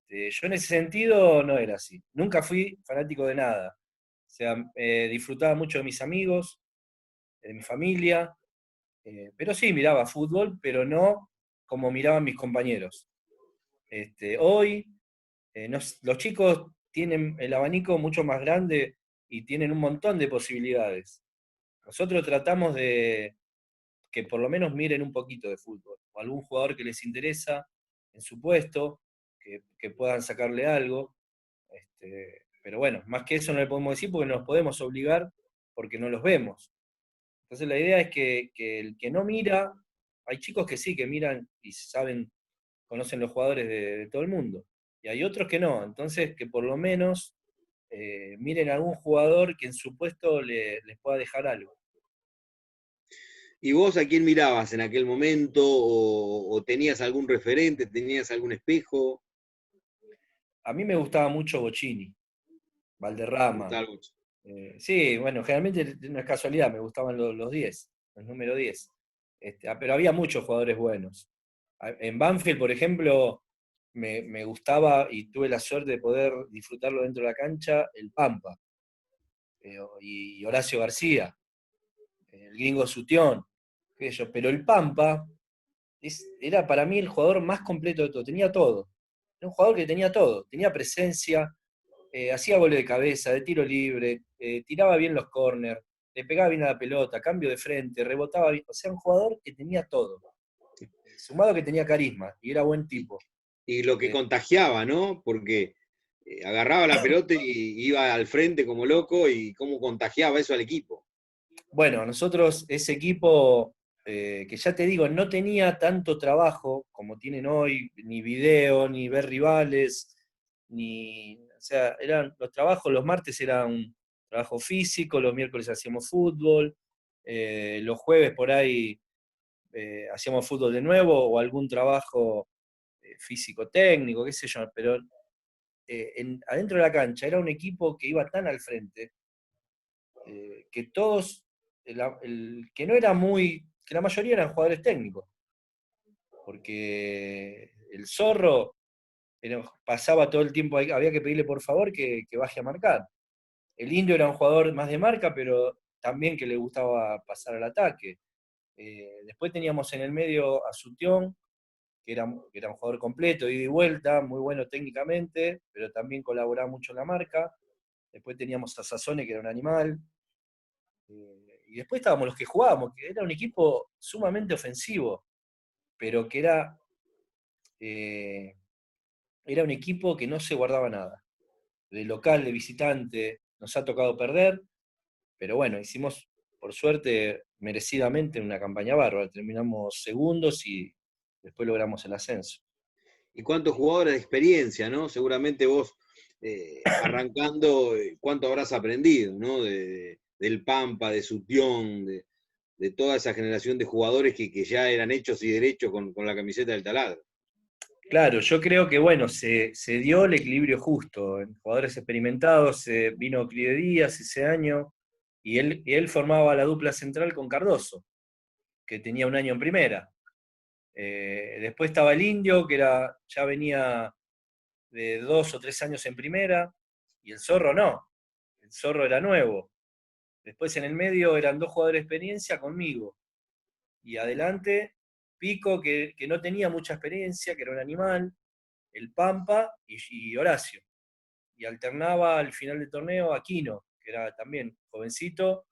Yo en ese sentido no era así. Nunca fui fanático de nada. O sea, disfrutaba mucho de mis amigos, de mi familia, pero sí miraba fútbol, pero no como miraban mis compañeros. Hoy los chicos tienen el abanico mucho más grande y tienen un montón de posibilidades. Nosotros tratamos de que por lo menos miren un poquito de fútbol, o algún jugador que les interesa en su puesto, que puedan sacarle algo. Pero bueno, más que eso no le podemos decir porque no nos podemos obligar porque no los vemos. Entonces la idea es que el que no mira, hay chicos que sí, que miran y saben, conocen los jugadores de todo el mundo, y hay otros que no, entonces que por lo menos miren a algún jugador que en su puesto les pueda dejar algo. ¿Y vos a quién mirabas en aquel momento? ¿O tenías algún referente? ¿Tenías algún espejo? A mí me gustaba mucho Bocini, ¿Te Valderrama. gustaba algo? Sí, bueno, generalmente no es casualidad, me gustaban los 10, el número 10. Pero había muchos jugadores buenos. En Banfield, por ejemplo, me gustaba y tuve la suerte de poder disfrutarlo dentro de la cancha, el Pampa, y Horacio García, el gringo Sutión, qué sé yo. Pero el Pampa era para mí el jugador más completo de todo, tenía todo. Era un jugador que tenía todo, tenía presencia, hacía goles de cabeza, de tiro libre, tiraba bien los corners, le pegaba bien a la pelota, cambio de frente, rebotaba bien. O sea, un jugador que tenía todo. Sumado que tenía carisma y era buen Y, tipo. y lo que Eh, contagiaba, ¿no? Porque agarraba la pelota y iba al frente como loco y cómo contagiaba eso al equipo. bueno, nosotros ese equipo, que ya te digo, no tenía tanto trabajo como tienen hoy, ni video, ni ver rivales, o sea, los trabajos, los martes eran trabajo físico, los miércoles hacíamos fútbol, los jueves por ahí hacíamos fútbol de nuevo o algún trabajo físico-técnico, qué sé yo, pero adentro de la cancha era un equipo que iba tan al frente que todos, que no era muy, que la mayoría eran jugadores técnicos, porque el zorro pasaba todo el tiempo, había que pedirle por favor que baje a marcar. El indio era un jugador más de marca, pero también que le gustaba pasar al ataque. Después teníamos en el medio a Sutión, que era un jugador completo, ida y vuelta, muy bueno técnicamente, pero también colaboraba mucho en la marca. Después teníamos a Sassone, que era un animal. Y después estábamos los que jugábamos, que era un equipo sumamente ofensivo, pero que eh, era un equipo que no se guardaba nada. de local, de visitante, nos ha tocado perder, pero bueno, hicimos, por suerte, merecidamente una campaña bárbara. Terminamos segundos y después logramos el ascenso. Y cuántos jugadores de experiencia, ¿no? Seguramente vos, arrancando, cuánto habrás aprendido, ¿no? Del Pampa, de Sutión, de toda esa generación de jugadores que ya eran hechos y derechos con la camiseta del taladro. Claro, yo creo que bueno, se dio el equilibrio justo. En jugadores experimentados, vino Clide Díaz ese año, y él formaba la dupla central con Cardoso, que tenía un año en primera. Después estaba el Indio, que ya venía de 2 o 3 años en primera, y el Zorro no. El Zorro era nuevo. Después en el medio eran 2 jugadores de experiencia conmigo. Y adelante, Pico, que no tenía mucha experiencia, que era un animal, el Pampa y Horacio. Y alternaba al final del torneo Aquino, que era también jovencito,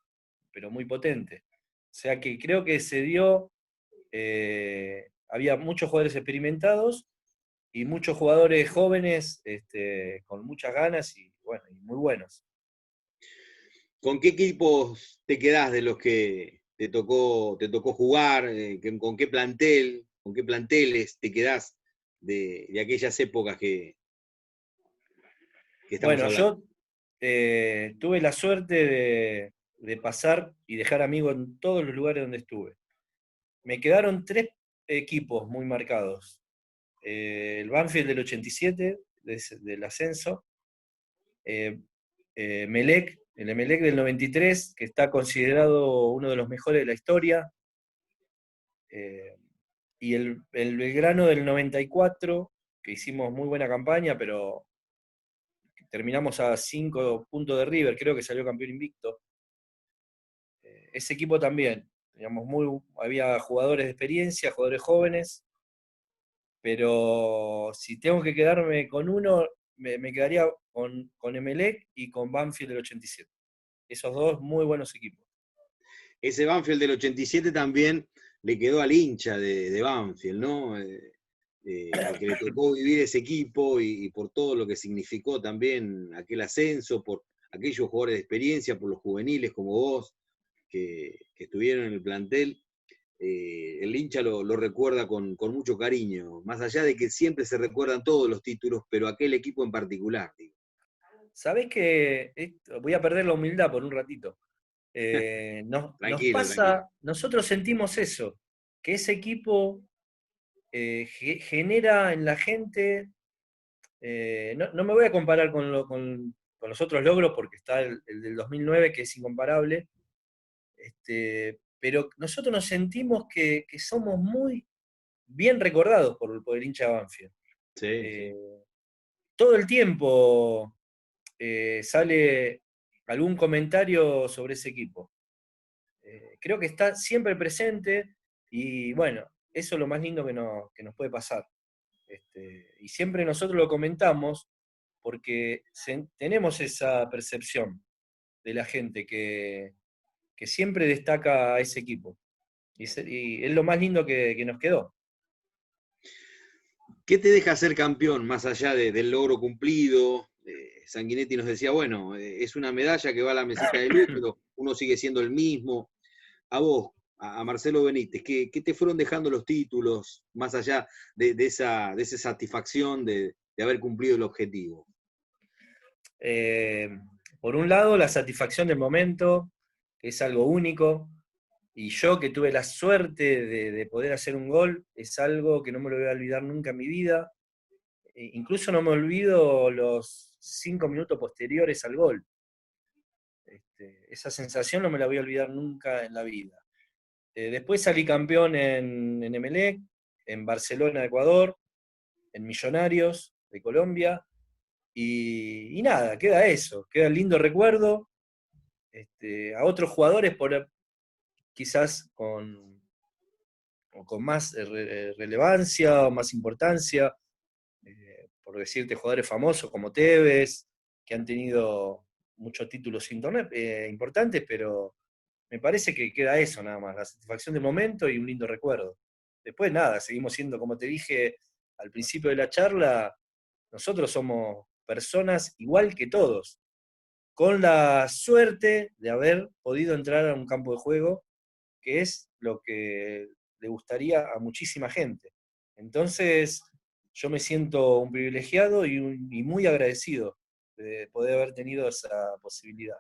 pero muy potente. O sea que creo que se dio, había muchos jugadores experimentados y muchos jugadores jóvenes con muchas ganas y, bueno, y muy buenos. ¿Con qué equipos te quedás de los que te tocó jugar? ¿Con qué plantel, con qué planteles te quedás de aquellas épocas que estamos Bueno, hablando? yo tuve la suerte de pasar y dejar amigos en todos los lugares donde estuve. Me quedaron 3 equipos muy marcados. El Banfield del 87, del ascenso, eh, el Emelec del 93, que está considerado uno de los mejores de la historia, eh, y el Belgrano del 94, que hicimos muy buena campaña, pero terminamos a 5 puntos de River, creo que salió campeón invicto. Ese equipo también, había jugadores de experiencia, jugadores jóvenes, pero si tengo que quedarme con uno, me quedaría con Emelec y con Banfield del 87. Esos dos muy buenos equipos. Ese Banfield del 87 también le quedó al hincha de Banfield, ¿no? Al que le tocó vivir ese equipo y por todo lo que significó también aquel ascenso, por aquellos jugadores de experiencia, por los juveniles como vos, que estuvieron en el plantel. El hincha lo recuerda con mucho cariño, más allá de que siempre se recuerdan todos los títulos, pero aquel equipo en particular, digo. ¿Sabés que voy a perder la humildad por un ratito? Nos Tranquilo, tranquilo. pasa, nosotros sentimos eso, que ese equipo genera en la gente, no me voy a comparar con los otros logros porque está el del 2009 que es incomparable, pero nosotros nos sentimos que somos muy bien recordados por el hincha de Banfield. Sí, sí. Eh, Todo el tiempo sale algún comentario sobre ese equipo. Creo que está siempre presente y bueno, eso es lo más lindo que nos puede pasar. Y siempre nosotros lo comentamos porque tenemos esa percepción de la gente que siempre destaca a ese equipo. Y es lo más lindo que nos quedó. ¿Qué te deja ser campeón más allá del logro cumplido? Sanguinetti nos decía, bueno, es una medalla que va a la mesita de luz, pero uno sigue siendo el mismo. A vos, a Marcelo Benítez, ¿qué te fueron dejando los títulos más allá de esa satisfacción de haber cumplido el objetivo? Eh, por un lado, la satisfacción del momento, que es algo único, y yo que tuve la suerte de poder hacer un gol, es algo que no me lo voy a olvidar nunca en mi vida. Incluso no me olvido los 5 minutos posteriores al gol. Esa sensación no me la voy a olvidar nunca en la vida. Después salí campeón en Emelec, en Barcelona, Ecuador, en Millonarios de Colombia, y nada, queda eso, queda el lindo recuerdo. A otros jugadores quizás con más relevancia o más importancia, por decirte jugadores famosos como Tevez, que han tenido muchos títulos importantes, pero me parece que queda eso nada más, la satisfacción del momento y un lindo recuerdo. Después nada, seguimos siendo, como te dije al principio de la charla, nosotros somos personas igual que todos, con la suerte de haber podido entrar a un campo de juego, que es lo que le gustaría a muchísima gente. Entonces, yo me siento un privilegiado y muy agradecido de poder haber tenido esa posibilidad.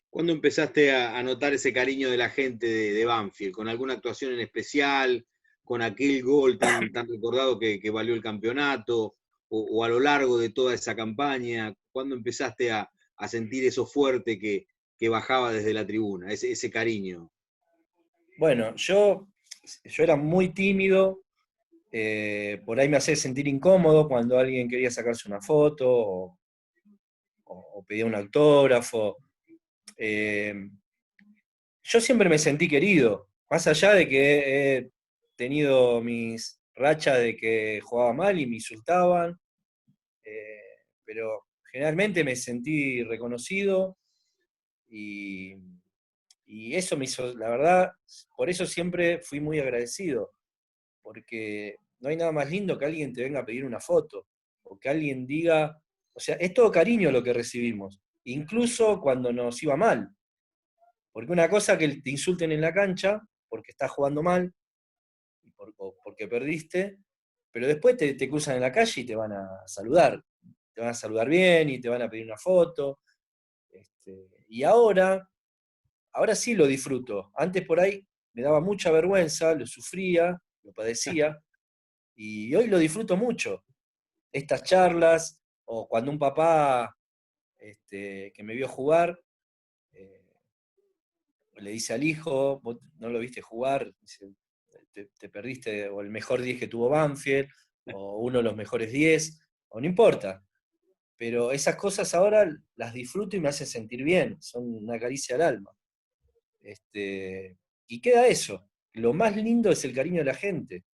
¿Cuándo empezaste a notar ese cariño de la gente de Banfield? ¿Con alguna actuación en especial? ¿Con aquel gol tan recordado que valió el campeonato? O a lo largo de toda esa campaña? ¿Cuándo empezaste a sentir eso fuerte que bajaba desde la tribuna, ese cariño? Bueno, yo era muy tímido, por ahí me hacía sentir incómodo cuando alguien quería sacarse una foto o pedía un autógrafo. Eh, yo siempre me sentí querido, más allá de que he tenido mis rachas de que jugaba mal y me insultaban, eh, pero generalmente me sentí reconocido y, y eso me hizo, la verdad, por eso siempre fui muy agradecido, porque no hay nada más lindo que alguien te venga a pedir una foto, o que alguien diga, o sea, es todo cariño lo que recibimos, incluso cuando nos iba mal, porque una cosa que te insulten en la cancha, porque estás jugando mal, o porque perdiste, pero después te cruzan en la calle y te van a saludar bien y te van a pedir una foto, y ahora sí lo disfruto, antes por ahí me daba mucha vergüenza, lo sufría, lo padecía, y hoy lo disfruto mucho. Estas charlas, o cuando un papá que me vio jugar, eh, le dice al hijo, vos no lo viste jugar, dice, te perdiste o el mejor 10 que tuvo Banfield, o uno de los mejores 10, o no importa. Pero esas cosas ahora las disfruto y me hacen sentir bien, son una caricia al alma. Y queda eso. Lo más lindo es el cariño de la gente.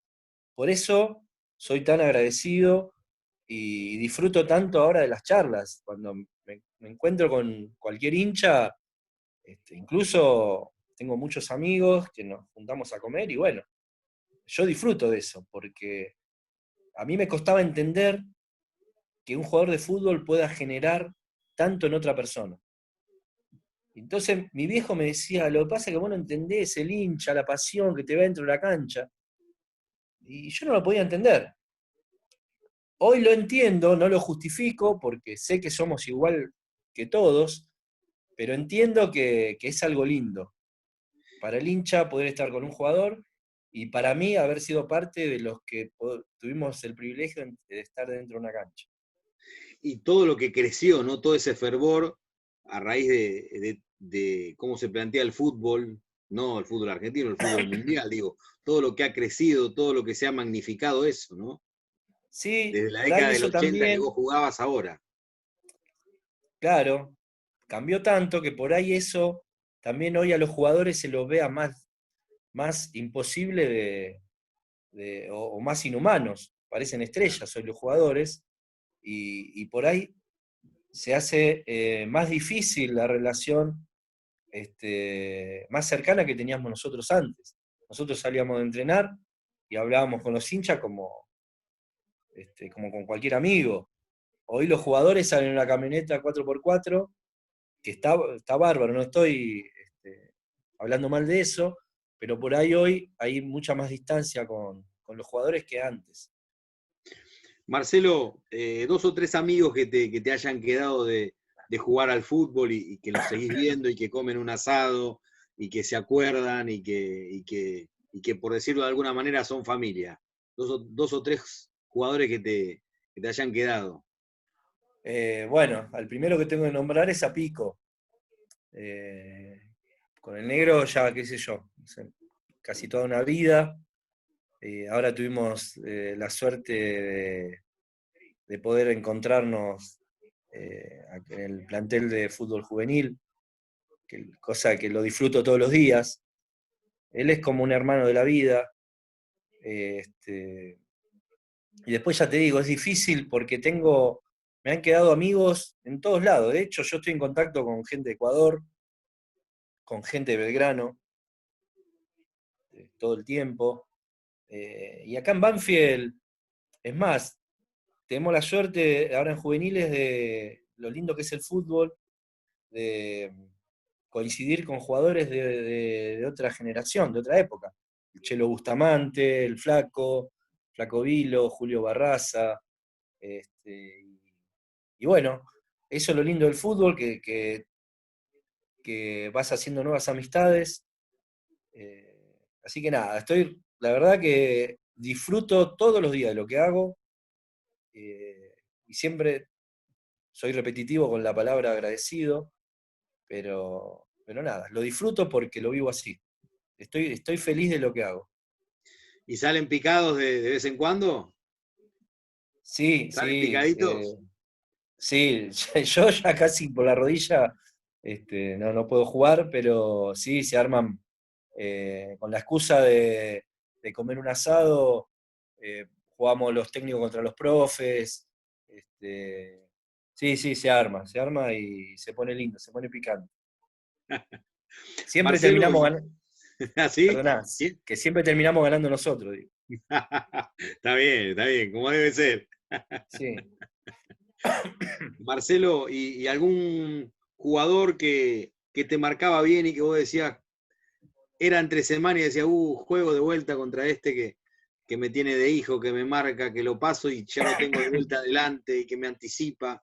Por eso soy tan agradecido y disfruto tanto ahora de las charlas. Cuando me encuentro con cualquier hincha, incluso tengo muchos amigos que nos juntamos a comer y bueno, yo disfruto de eso, porque a mí me costaba entender que un jugador de fútbol pueda generar tanto en otra persona. Entonces mi viejo me decía, lo que pasa es que vos no entendés el hincha, la pasión que te va dentro de la cancha. Y yo no lo podía entender. Hoy lo entiendo, no lo justifico porque sé que somos igual que todos, pero entiendo que es algo lindo para el hincha poder estar con un jugador y para mí haber sido parte de los que tuvimos el privilegio de estar dentro de una cancha. Y todo lo que creció, ¿no? Todo ese fervor a raíz de cómo se plantea el fútbol, no el fútbol argentino, el fútbol mundial, digo, todo lo que ha crecido, todo lo que se ha magnificado eso, ¿no? Sí, Desde la por ahí década del eso 80 que también, vos jugabas ahora. claro, cambió tanto que por ahí eso también hoy a los jugadores se los vea más imposible o más inhumanos. Parecen estrellas hoy los jugadores y por ahí se hace más difícil la relación más cercana que teníamos nosotros antes. Nosotros salíamos de entrenar y hablábamos con los hinchas como con cualquier amigo. Hoy los jugadores salen en una camioneta 4x4, que está bárbaro, no estoy hablando mal de eso, pero por ahí hoy hay mucha más distancia con los jugadores que antes. Marcelo, dos o tres amigos que te hayan quedado de jugar al fútbol y que los seguís viendo y que comen un asado y que se acuerdan y que por decirlo de alguna manera son familia. Dos o tres jugadores que te hayan quedado. Bueno, al primero que tengo que nombrar es a Pico. Eh, con el negro ya, qué sé yo, casi toda una vida. Ahora tuvimos la suerte de poder encontrarnos en el plantel de fútbol juvenil, cosa que lo disfruto todos los días. Él es como un hermano de la vida. Y después ya te digo, es difícil porque me han quedado amigos en todos lados. De hecho, yo estoy en contacto con gente de Ecuador, con gente de Belgrano, todo el tiempo. Y acá en Banfield, es más, tenemos la suerte ahora en juveniles de lo lindo que es el fútbol, de coincidir con jugadores de otra generación, de otra época. El Chelo Bustamante, el Flaco Vilo, Julio Barraza, y bueno, eso es lo lindo del fútbol, que vas haciendo nuevas amistades. Así que nada, la verdad que disfruto todos los días de lo que hago, y siempre soy repetitivo con la palabra agradecido, pero nada, lo disfruto porque lo vivo así. Estoy feliz de lo que hago. ¿Y salen picados de vez en cuando? Sí, ¿Salen sí, picaditos? sí, yo ya casi por la rodilla no puedo jugar, pero sí, se arman con la excusa de comer un asado, jugamos los técnicos contra los profes, sí, sí, se arma y se pone lindo, se pone picante. Siempre Marcelo, terminamos ganando, ¿así? perdona, que siempre terminamos ganando nosotros, digo. Está bien, como debe ser. Sí. Marcelo, ¿y algún jugador que te marcaba bien y que vos decías, era entre semana y decía, juego de vuelta contra este que me tiene de hijo, que me marca, que lo paso y ya lo tengo de vuelta adelante y que me anticipa?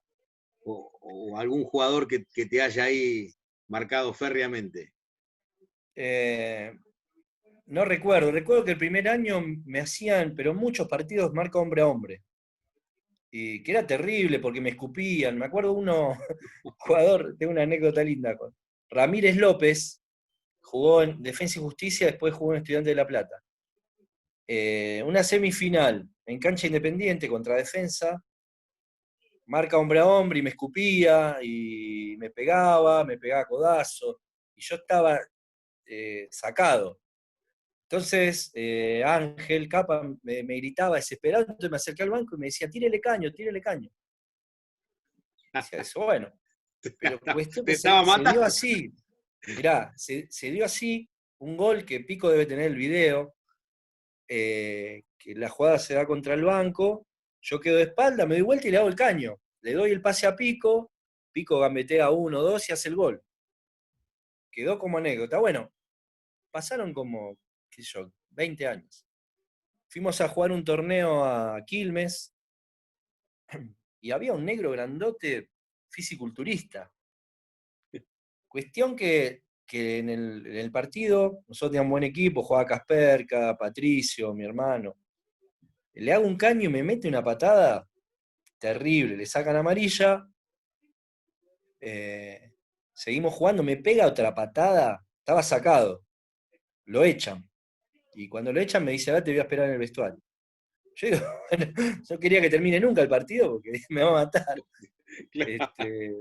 O algún jugador que te haya ahí marcado férreamente. Eh, no recuerdo que el primer año me hacían, pero muchos partidos marca hombre a hombre. Y que era terrible porque me escupían. Me acuerdo uno, jugador, tengo una anécdota linda con Ramírez López, jugó en Defensa y Justicia, después jugó en Estudiante de La Plata. Una semifinal en cancha independiente contra Defensa, marca hombre a hombre y me escupía y me pegaba codazo, y yo estaba sacado. Entonces, Ángel Capa me gritaba desesperado, entonces me acerqué al banco y me decía, tírele caño, tírele caño. Decía eso, bueno, pero cuestión Te que estaba se dio matando. así. Mirá, se dio así un gol que Pico debe tener el video, que la jugada se da contra el banco, yo quedo de espalda, me doy vuelta y le hago el caño. Le doy el pase a Pico, Pico gambetea 1-2 y hace el gol. Quedó como anécdota. Bueno, pasaron como, qué sé yo, 20 años. Fuimos a jugar un torneo a Quilmes y había un negro grandote fisiculturista. Cuestión que en el partido, nosotros teníamos buen equipo, jugaba Casperca, Patricio, mi hermano. Le hago un caño y me mete una patada terrible, le sacan amarilla, eh, seguimos jugando, me pega otra patada, estaba sacado, lo echan. Y cuando lo echan me dice, ahora te voy a esperar en el vestuario. Yo digo, bueno, yo quería que termine nunca el partido porque me va a matar. Este,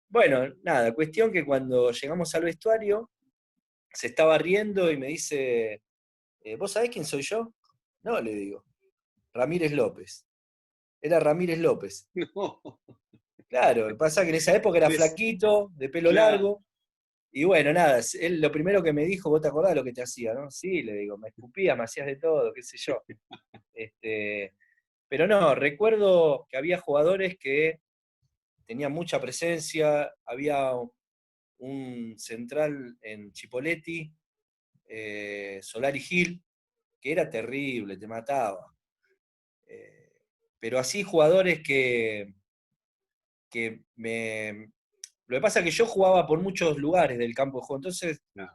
bueno, nada, cuestión que cuando llegamos al vestuario, se estaba riendo y me dice, ¿vos sabés quién soy yo? No, le digo, Ramírez López. Era Ramírez López. No, Claro, pasa que en esa época era es, flaquito, de pelo claro, largo, y bueno, nada, él lo primero que me dijo, ¿vos te acordás de lo que te hacía, no? Sí, le digo, me escupía, me hacías de todo, qué sé yo. Este, pero no, recuerdo que había jugadores que tenían mucha presencia, había un central en Chipoleti, Solari Gil, que era terrible, te mataba. Eh, pero así jugadores que me... Lo que pasa es que yo jugaba por muchos lugares del campo de juego, entonces claro,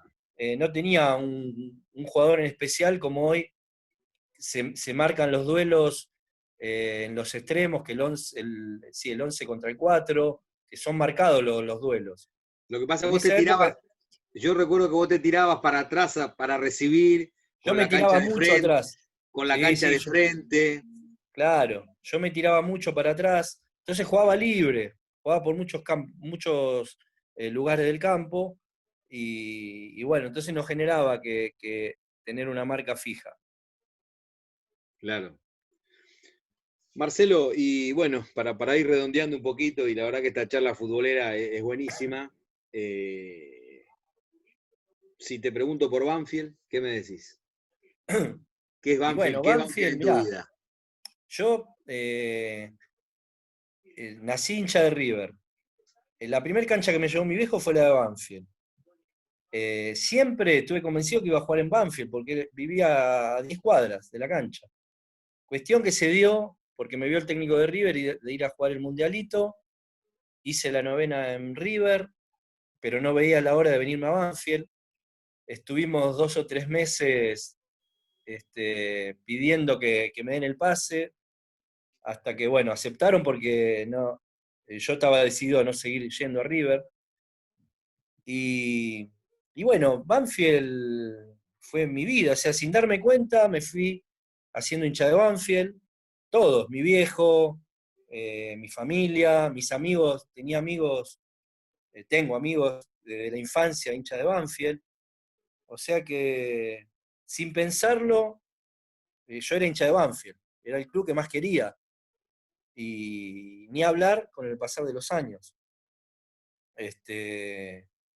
no tenía un jugador en especial como hoy. Se marcan los duelos en los extremos, que sí, el 11 contra el 4 que son marcados los duelos. lo que pasa es En que vos te esa tirabas, época yo recuerdo que vos te tirabas para atrás para recibir, yo con me la cancha tiraba de mucho frente, atrás. con la Sí, cancha sí, de frente. claro, yo me tiraba mucho para atrás, entonces jugaba libre, jugaba por muchos lugares del campo, y bueno, entonces no generaba que tener una marca fija. Claro. Marcelo, y bueno, para ir redondeando un poquito, y la verdad que esta charla futbolera es buenísima. eh, si te pregunto por Banfield, ¿qué me decís? Y bueno, Qué es Banfield Banfield, en tu mirá, vida? yo nací hincha de River. La primera cancha que me llevó mi viejo fue la de Banfield. Siempre estuve convencido que iba a jugar en Banfield, porque vivía a 10 cuadras de la cancha. Cuestión que se dio, porque me vio el técnico de River de ir a jugar el Mundialito, hice la novena en River, pero no veía la hora de venirme a Banfield. Estuvimos 2 o 3 meses pidiendo que me den el pase, hasta que, bueno, aceptaron porque no, yo estaba decidido a no seguir yendo a River. Y bueno, Banfield fue mi vida, o sea, sin darme cuenta me fui haciendo hincha de Banfield, todos, mi viejo, mi familia, mis amigos, tenía amigos, tengo amigos de la infancia hincha de Banfield, o sea que sin pensarlo, yo era hincha de Banfield, era el club que más quería, y ni hablar con el pasar de los años.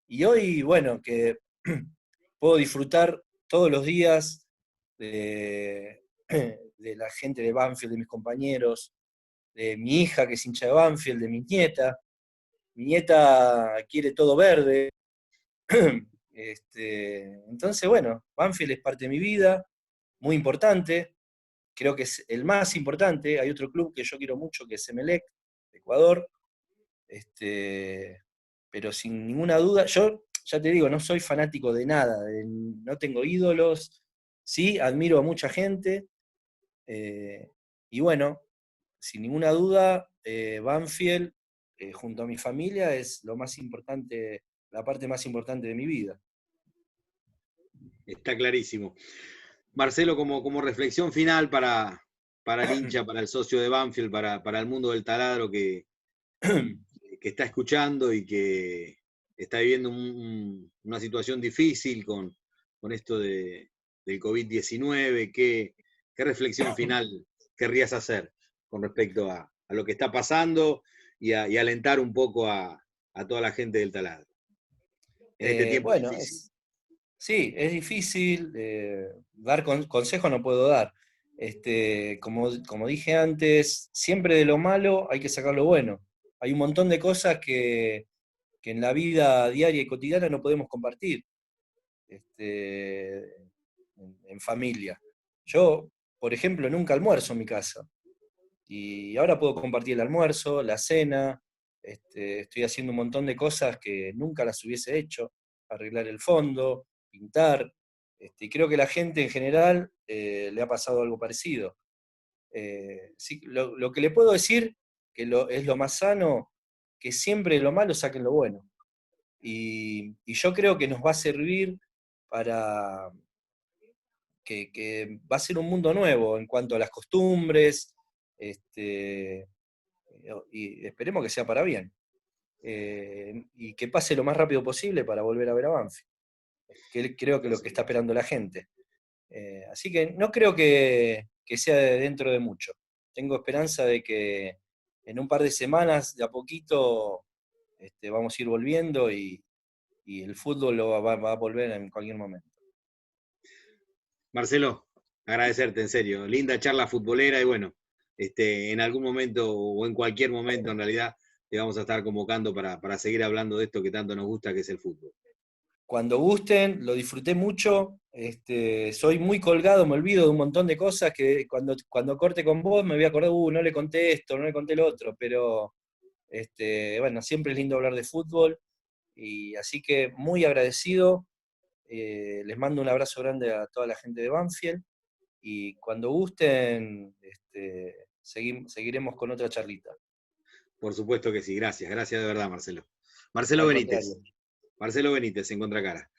Y hoy, bueno, que puedo disfrutar todos los días de, de la gente de Banfield, de mis compañeros, de mi hija que es hincha de Banfield, de mi nieta. Mi nieta quiere todo verde. Entonces, bueno, Banfield es parte de mi vida, muy importante. Creo que es el más importante. Hay otro club que yo quiero mucho, que es Emelec, de Ecuador. Pero sin ninguna duda, yo ya te digo, no soy fanático de nada, no tengo ídolos, sí, admiro a mucha gente, y bueno, sin ninguna duda, Banfield, junto a mi familia, es lo más importante, la parte más importante de mi vida. Está clarísimo. Marcelo, como reflexión final para el hincha, para el socio de Banfield, para el mundo del taladro que está escuchando y que está viviendo una situación difícil con esto del COVID-19, ¿qué reflexión final querrías hacer con respecto a lo que está pasando y alentar un poco a toda la gente del taladro en este tiempo Bueno, difícil? sí, es difícil, dar consejo no puedo dar. Como dije antes, siempre de lo malo hay que sacar lo bueno. Hay un montón de cosas que en la vida diaria y cotidiana no podemos compartir en familia. Yo, por ejemplo, nunca almuerzo en mi casa y ahora puedo compartir el almuerzo, la cena, estoy haciendo un montón de cosas que nunca las hubiese hecho, arreglar el fondo, pintar, y creo que la gente en general le ha pasado algo parecido. Sí, lo que le puedo decir, que es lo más sano, que siempre de lo malo saquen lo bueno. Y yo creo que nos va a servir para que va a ser un mundo nuevo en cuanto a las costumbres, y esperemos que sea para bien. Y que pase lo más rápido posible para volver a ver a Banfield, que creo que es lo que está esperando la gente. Así que no creo que sea dentro de mucho. Tengo esperanza de que en un par de semanas, de a poquito, vamos a ir volviendo y el fútbol va a volver en cualquier momento. Marcelo, agradecerte, en serio. Linda charla futbolera y bueno, en algún momento o en cualquier momento en realidad te vamos a estar convocando para seguir hablando de esto que tanto nos gusta, que es el fútbol. Cuando gusten, lo disfruté mucho, soy muy colgado, me olvido de un montón de cosas que cuando corte con vos me voy a acordar, no le conté esto, no le conté lo otro, pero bueno, siempre es lindo hablar de fútbol, y así que muy agradecido, les mando un abrazo grande a toda la gente de Banfield, y cuando gusten, seguiremos con otra charlita. Por supuesto que sí, gracias de verdad, Marcelo. Al contrario. Marcelo Benítez, en Contracara.